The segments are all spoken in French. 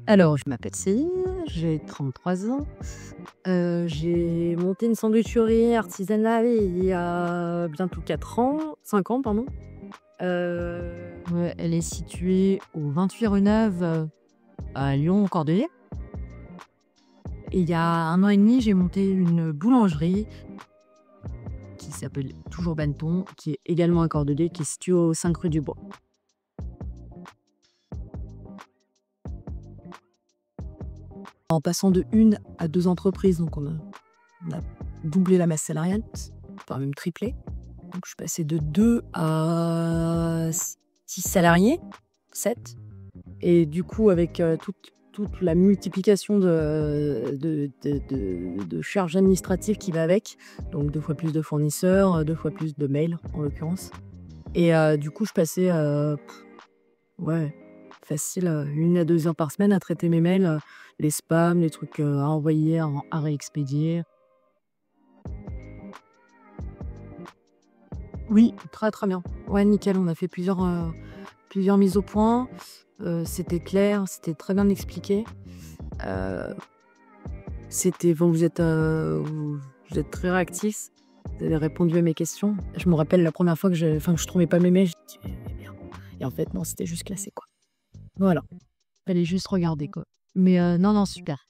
Alors, je m'appelle Céline, j'ai 33 ans. J'ai monté une sandwicherie artisanale il y a bientôt 4 ans, 5 ans, pardon. Ouais, elle est située au 28 rue Neuve, à Lyon, Cordeliers. Et il y a 1 an et demi, j'ai monté une boulangerie qui s'appelle toujours Banneton, qui est également à Cordeliers, qui est située au 5 rue du Bois. En passant de 1 à 2 entreprises, donc on a doublé la masse salariale, enfin même triplé. Donc je suis passée de 2 à 6 salariés, 7. Et du coup, avec toute la multiplication de charges administratives qui va avec, donc 2 fois plus de fournisseurs, 2 fois plus de mails en l'occurrence. Et du coup, je passais facile 1 à 2 heures par semaine à traiter mes mails, les spams, les trucs à envoyer, à réexpédier. Oui, très très bien. Ouais, nickel, on a fait plusieurs mises au point. C'était clair, c'était très bien expliqué. Vous êtes très réactifs. Vous avez répondu à mes questions. Je me rappelle la première fois que je trouvais pas mes mails, je me dis eh merde. Et en fait non, c'était juste classé quoi. Voilà. Fallait juste regarder quoi. Mais non, super.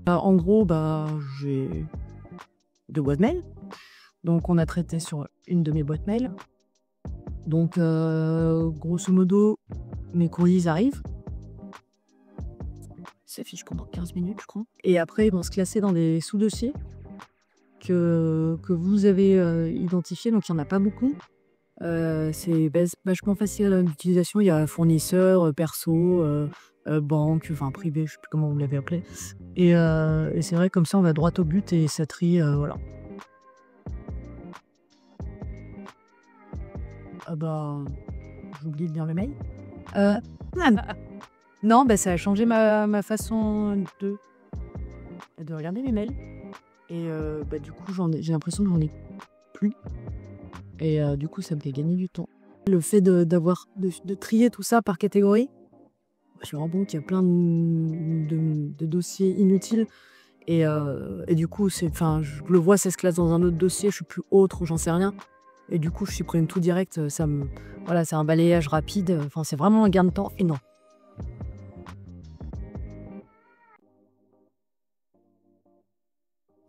En gros, j'ai 2 boîtes mail. Donc on a traité sur une de mes boîtes mail. Donc grosso modo, mes courriers arrivent. Ça s'affiche pendant 15 minutes, je crois. Et après, ils vont se classer dans des sous-dossiers que vous avez identifiés. Donc il n'y en a pas beaucoup. C'est vachement facile d'utilisation. Il y a fournisseur, perso, banque, enfin privé, je sais plus comment vous l'avez appelé. Et c'est vrai, comme ça, on va droit au but et ça trie, voilà. J'ai oublié de lire le mail. Non, ça a changé ma façon de regarder mes mails. Et du coup, j'ai l'impression que j'en ai plus. Et du coup, ça me fait gagner du temps. Le fait de trier tout ça par catégorie, je me rends compte qu'il y a plein de dossiers inutiles. Et du coup, je le vois, ça se classe dans un autre dossier, je suis plus autre ou j'en sais rien. Et du coup, je supprime tout direct. C'est un balayage rapide. Enfin, c'est vraiment un gain de temps énorme.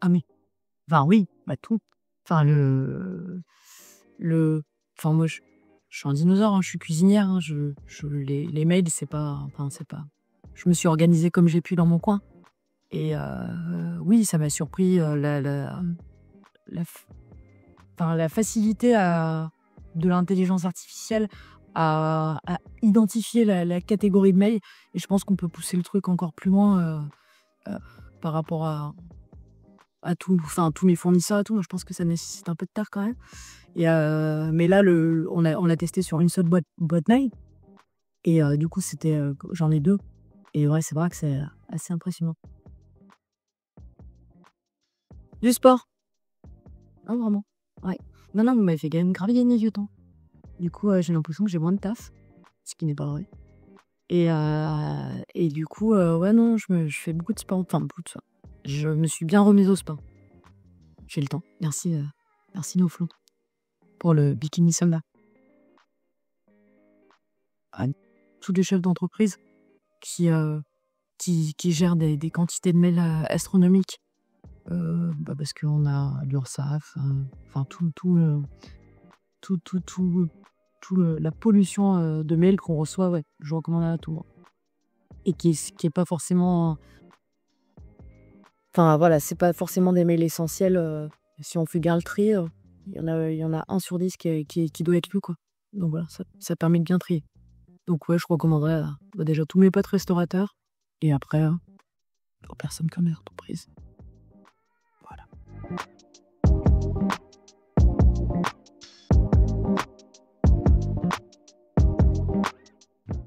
Ah mais, oui, tout. Enfin, moi, je suis un dinosaure, hein, je suis cuisinière. Hein, les mails, c'est pas. Je me suis organisée comme j'ai pu dans mon coin. Et oui, ça m'a surpris la facilité de l'intelligence artificielle à identifier la catégorie de mail. Et je pense qu'on peut pousser le truc encore plus loin par rapport à tous mes fournisseurs et tout. Je pense que ça nécessite un peu de tard quand même. Et mais là, on l'a testé sur une seule boîte mail. Et du coup, j'en ai 2. Et ouais, c'est vrai que c'est assez impressionnant. Du sport. Ah, vraiment. Ouais. Non, vous m'avez fait grave gagner du temps. Du coup, j'ai l'impression que j'ai moins de taf, ce qui n'est pas vrai. Et du coup, non, je fais beaucoup de sport. Enfin, beaucoup de sport. Je me suis bien remise au sport. J'ai le temps. Merci Noflon pour le bikini sauna. Tous les chefs d'entreprise qui gèrent des quantités de mails astronomiques. Parce qu'on a l'URSSAF, la pollution de mails qu'on reçoit, ouais, je recommande à tout le monde. Et qui est pas forcément. Enfin voilà, c'est pas forcément des mails essentiels. Si on fait bien le tri, il y en a 1 sur 10 qui doit être lu, quoi. Donc voilà, ça permet de bien trier. Donc ouais, je recommanderais déjà tous mes potes restaurateurs et après aux personnes comme les entreprises.